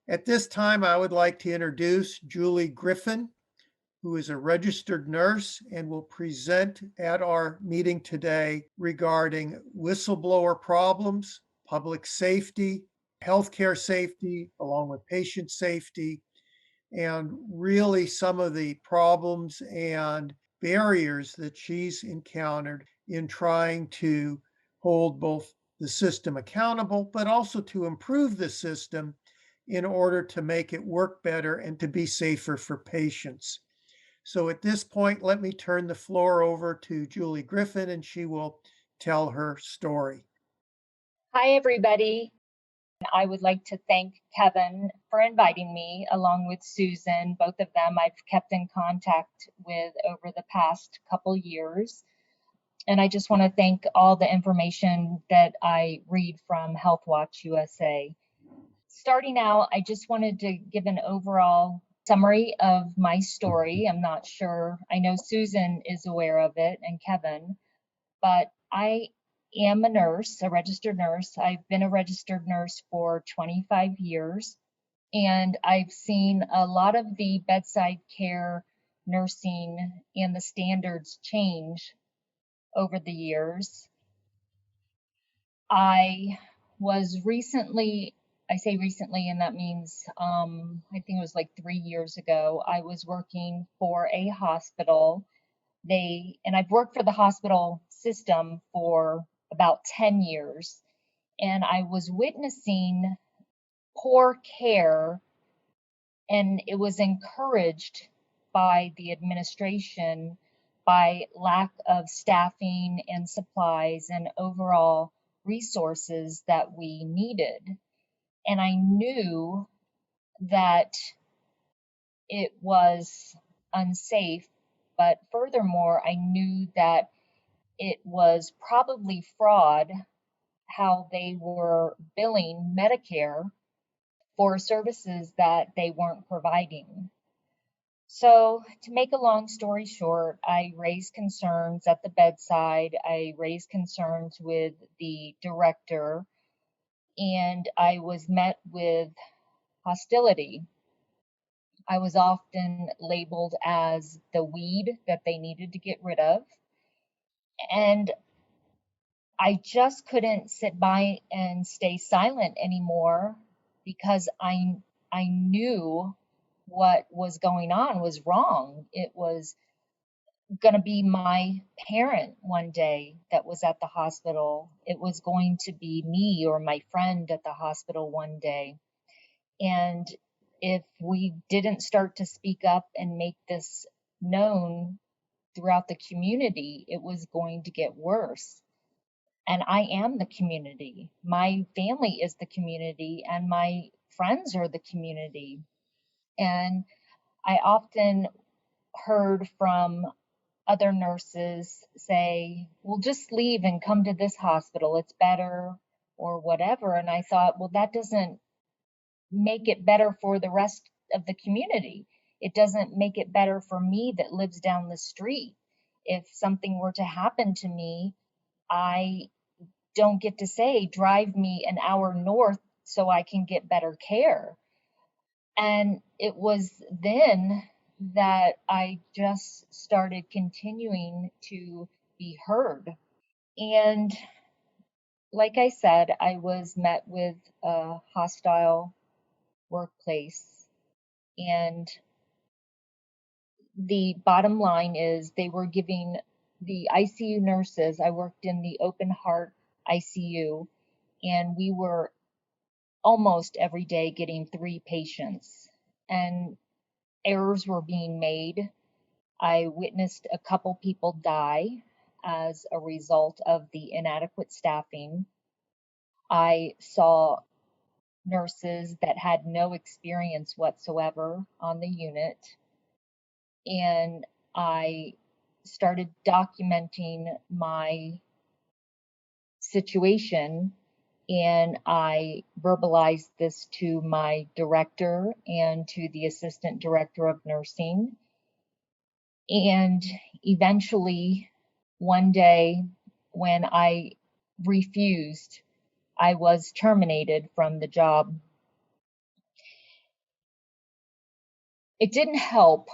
At this time, I would like to introduce Julie Griffin, who is a registered nurse and will present at our meeting today regarding whistleblower problems, public safety, healthcare safety, along with patient safety, and really some of the problems and barriers that she's encountered in trying to hold both the system accountable, but also to improve the system in order to make it work better and to be safer for patients. So at this point, let me turn the floor over to Julie Griffin and she will tell her story. Hi, everybody. I would like to thank Kevin for inviting me, along with Susan. Both of them I've kept in contact with over the past couple years. And I just want to thank all the information that I read from HealthWatch USA. Starting out, I just wanted to give an overall summary of my story. I'm not sure, I know Susan is aware of it and Kevin, but I am a nurse, a registered nurse. I've been a registered nurse for 25 years, and I've seen a lot of the bedside care nursing and the standards change over the years. I was recently, I say recently, and that means I think it was like 3 years ago, I was working for a hospital. And I've worked for the hospital system for about 10 years, and I was witnessing poor care, and it was encouraged by the administration by lack of staffing and supplies and overall resources that we needed. And I knew that it was unsafe, but furthermore, I knew that it was probably fraud how they were billing Medicare for services that they weren't providing. So, to make a long story short, I raised concerns at the bedside, I raised concerns with the director, and I was met with hostility. I was often labeled as the weed that they needed to get rid of. And I just couldn't sit by and stay silent anymore because I knew what was going on was wrong. It was going to be my parent one day that was at the hospital. It was going to be me or my friend at the hospital one day. And if we didn't start to speak up and make this known throughout the community, it was going to get worse. And I am the community. My family is the community, and my friends are the community. And I often heard from other nurses say, well, just leave and come to this hospital, it's better, or whatever. And I thought, well, that doesn't make it better for the rest of the community. It doesn't make it better for me that lives down the street. If something were to happen to me, I don't get to say, drive me an hour north so I can get better care. And it was then that I just started continuing to be heard. And like I said, I was met with a hostile workplace. And the bottom line is they were giving the ICU nurses, I worked in the open heart ICU, and we were almost every day getting 3 patients, and errors were being made. I witnessed a couple people die as a result of the inadequate staffing. I saw nurses that had no experience whatsoever on the unit, and I started documenting my situation, and I verbalized this to my director and to the assistant director of nursing. And eventually, one day, when I refused, I was terminated from the job. It didn't help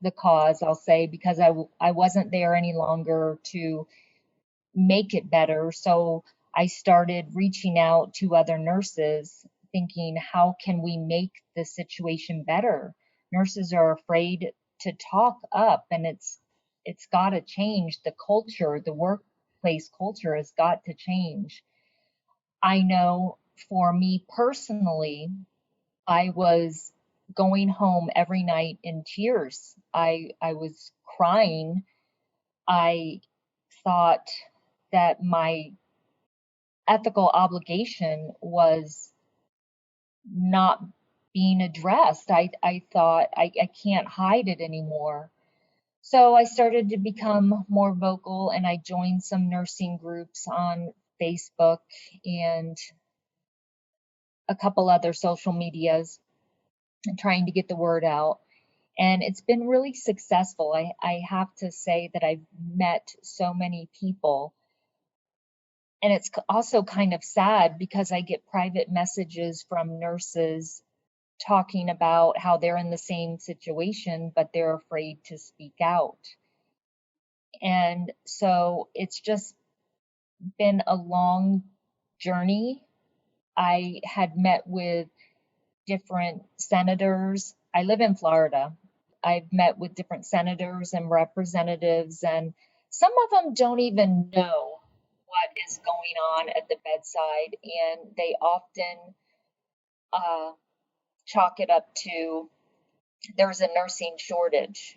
the cause, I'll say, because I wasn't there any longer to make it better. So I started reaching out to other nurses, thinking, how can we make the situation better? Nurses are afraid to talk up, and it's got to change. The culture, the workplace culture has got to change. I know for me personally, I was going home every night in tears. I was crying. I thought that my ethical obligation was not being addressed. I thought I can't hide it anymore. So I started to become more vocal, and I joined some nursing groups on Facebook and a couple other social medias, and trying to get the word out. And it's been really successful. I have to say that I've met so many people. And it's also kind of sad because I get private messages from nurses talking about how they're in the same situation, but they're afraid to speak out. And so it's just been a long journey. I had met with different senators. I live in Florida. I've met with different senators and representatives, and some of them don't even know what is going on at the bedside, and they often uh, chalk it up to there's a nursing shortage.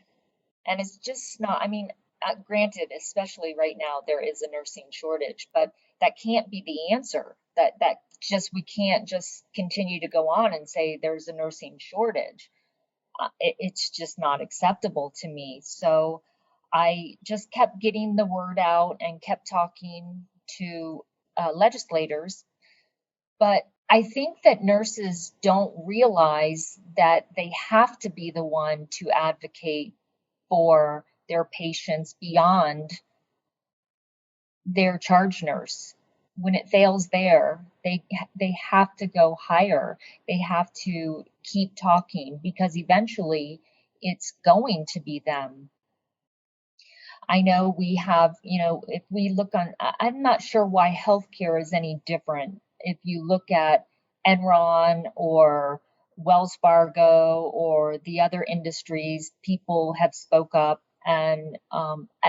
And it's just not, I mean, granted, especially right now, there is a nursing shortage, but that can't be the answer. That just, we can't just continue to go on and say there's a nursing shortage. It's just not acceptable to me. So I just kept getting the word out and kept talking to legislators. But I think that nurses don't realize that they have to be the one to advocate for their patients beyond their charge nurse. When it fails there, they have to go higher. They have to keep talking because eventually it's going to be them. I know we have, if we look on, I'm not sure why healthcare is any different. If you look at Enron or Wells Fargo or the other industries, people have spoke up, and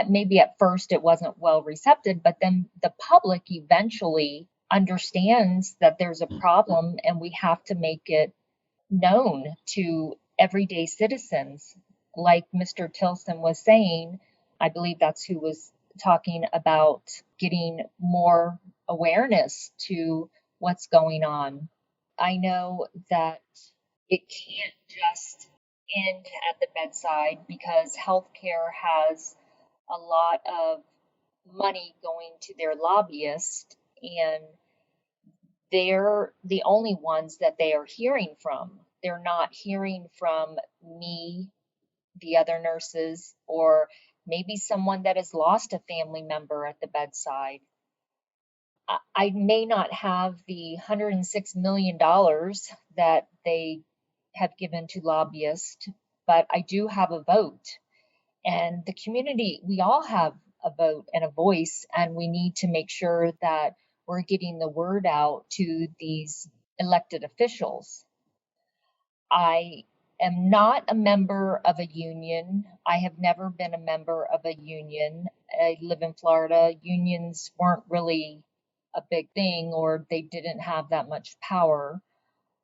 maybe at first it wasn't well receptive, but then the public eventually understands that there's a problem and we have to make it known to everyday citizens. Like Mr. Tilson was saying, I believe that's who was talking about getting more awareness to what's going on. I know that it can't just end at the bedside because healthcare has a lot of money going to their lobbyists, and they're the only ones that they are hearing from. They're not hearing from me, the other nurses, or maybe someone that has lost a family member at the bedside. I may not have the $106 million that they have given to lobbyists, but I do have a vote. And the community, we all have a vote and a voice, and we need to make sure that we're getting the word out to these elected officials. I am not a member of a union. I have never been a member of a union. I live in Florida. Unions weren't really a big thing, or they didn't have that much power.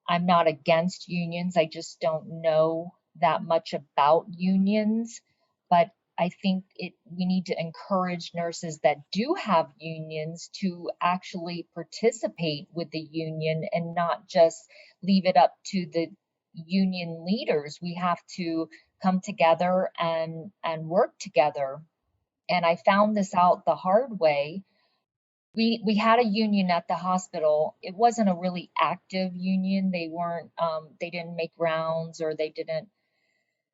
I'm not against unions. I just don't know that much about unions. But I think we need to encourage nurses that do have unions to actually participate with the union and not just leave it up to the union leaders. We have to come together and work together. And I found this out the hard way. We had a union at the hospital. It wasn't a really active union. They weren't they didn't make rounds, or they didn't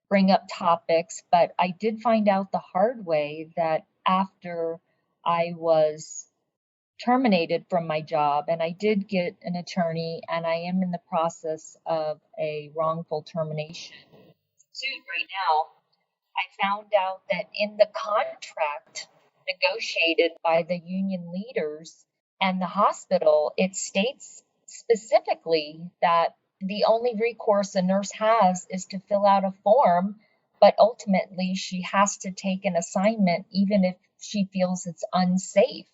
bring up topics, but I did find out the hard way that after I was terminated from my job, and I did get an attorney, and I am in the process of a wrongful termination. suit right now, I found out that in the contract negotiated by the union leaders and the hospital, it states specifically that the only recourse a nurse has is to fill out a form, but ultimately she has to take an assignment even if she feels it's unsafe.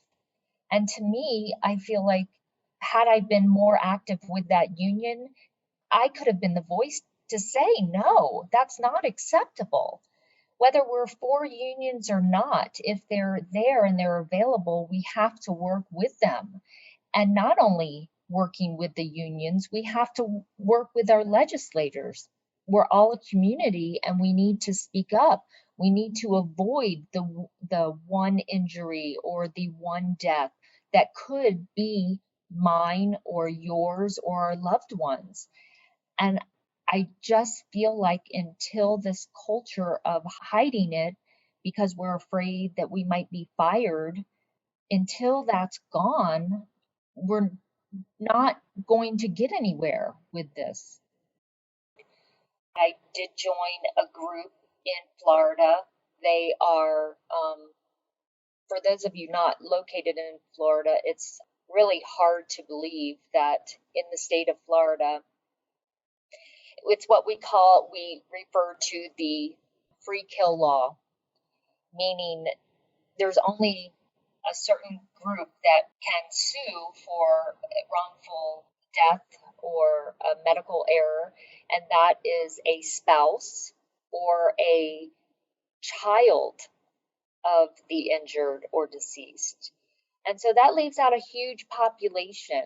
And to me, I feel like had I been more active with that union, I could have been the voice to say, no, that's not acceptable. Whether we're for unions or not, if they're there and they're available, we have to work with them. And not only working with the unions, we have to work with our legislators. We're all a community and we need to speak up. We need to avoid the one injury or the one death that could be mine or yours or our loved ones. And I just feel like until this culture of hiding it because we're afraid that we might be fired, until that's gone, we're not going to get anywhere with this. I did join a group in Florida. They are, for those of you not located in Florida, it's really hard to believe that in the state of Florida, it's what we refer to the free kill law, meaning there's only a certain group that can sue for wrongful death or a medical error, and that is a spouse or a child of the injured or deceased. And so that leaves out a huge population.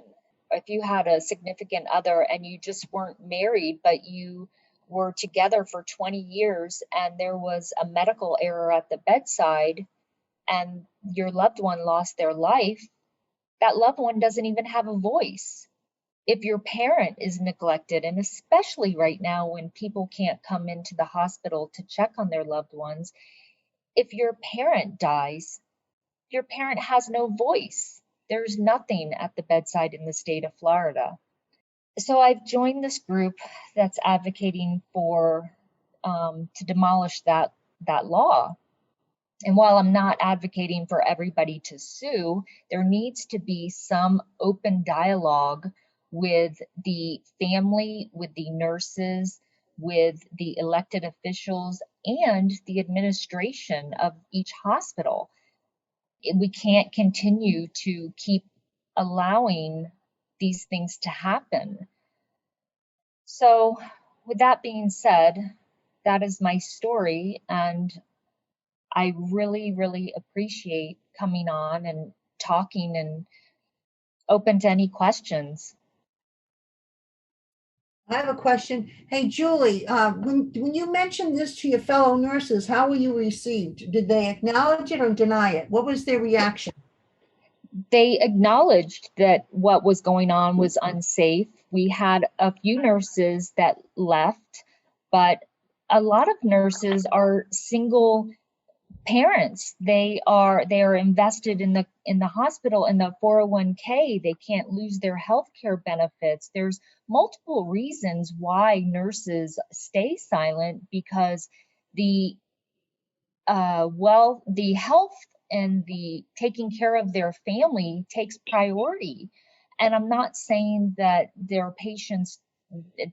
If you had a significant other and you just weren't married, but you were together for 20 years and there was a medical error at the bedside and your loved one lost their life, that loved one doesn't even have a voice. If your parent is neglected, and especially right now when people can't come into the hospital to check on their loved ones, if your parent dies, your parent has no voice. There's nothing at the bedside in the state of Florida. So I've joined this group that's advocating for to demolish that law. And while I'm not advocating for everybody to sue, there needs to be some open dialogue with the family, with the nurses, with the elected officials, and the administration of each hospital. We can't continue to keep allowing these things to happen. So, with that being said, that is my story, and I really, really appreciate coming on and talking and open to any questions. I have a question. Hey, Julie, when you mentioned this to your fellow nurses, how were you received? Did they acknowledge it or deny it? What was their reaction? They acknowledged that what was going on was unsafe. We had a few nurses that left, but a lot of nurses are single parents. They are invested in the hospital in the 401k. They can't lose their health care benefits. There's multiple reasons why nurses stay silent because the the health and the taking care of their family takes priority. And I'm not saying that their patients,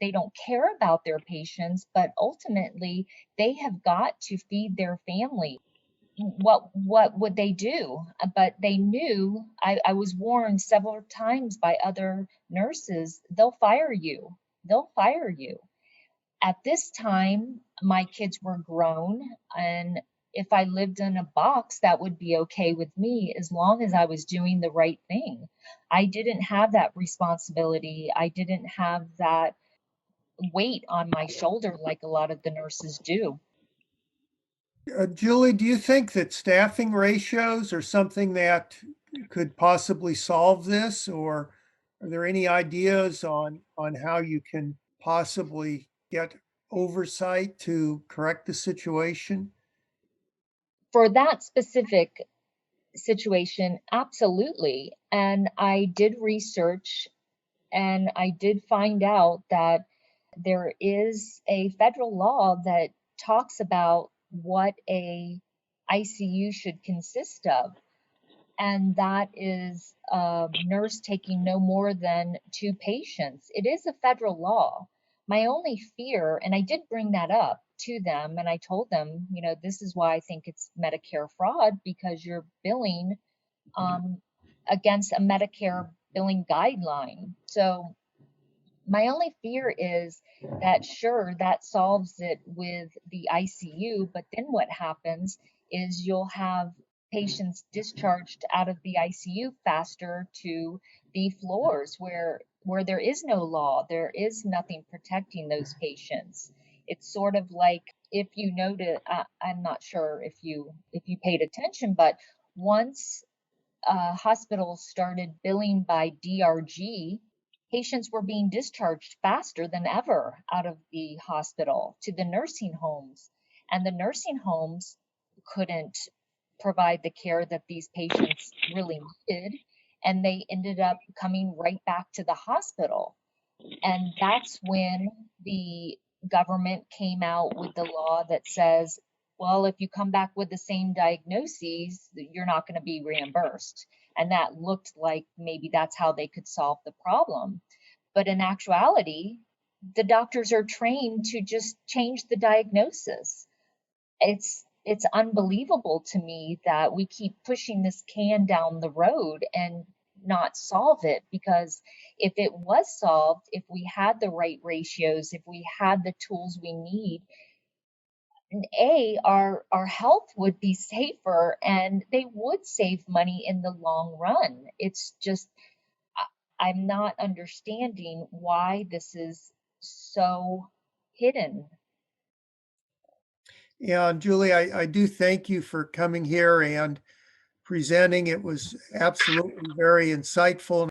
they don't care about their patients, but ultimately they have got to feed their family. What would they do? But they knew, I was warned several times by other nurses, they'll fire you. They'll fire you. At this time, my kids were grown, and if I lived in a box, that would be okay with me as long as I was doing the right thing. I didn't have that responsibility. I didn't have that weight on my shoulder like a lot of the nurses do. Julie, do you think that staffing ratios are something that could possibly solve this, or are there any ideas on how you can possibly get oversight to correct the situation? For that specific situation, absolutely. And I did research and I did find out that there is a federal law that talks about what a ICU should consist of, and that is a nurse taking no more than 2 patients. It is a federal law. My only fear, and I did bring that up to them, and I told them, this is why I think it's Medicare fraud, because you're billing against a Medicare billing guideline. So my only fear is that, sure, that solves it with the ICU, but then what happens is you'll have patients discharged out of the ICU faster to the floors where there is no law, there is nothing protecting those patients. It's sort of like, if you noted, I'm not sure if you paid attention, but once hospitals started billing by DRG, patients were being discharged faster than ever out of the hospital to the nursing homes. And the nursing homes couldn't provide the care that these patients really needed. And they ended up coming right back to the hospital. And that's when the government came out with the law that says, well, if you come back with the same diagnoses, you're not going to be reimbursed. And that looked like maybe that's how they could solve the problem. But in actuality, the doctors are trained to just change the diagnosis. It's unbelievable to me that we keep pushing this can down the road and not solve it, because if it was solved, if we had the right ratios, if we had the tools we need, our health would be safer and they would save money in the long run. It's just, I'm not understanding why this is so hidden. Yeah, and Julie, I do thank you for coming here and presenting. It was absolutely very insightful.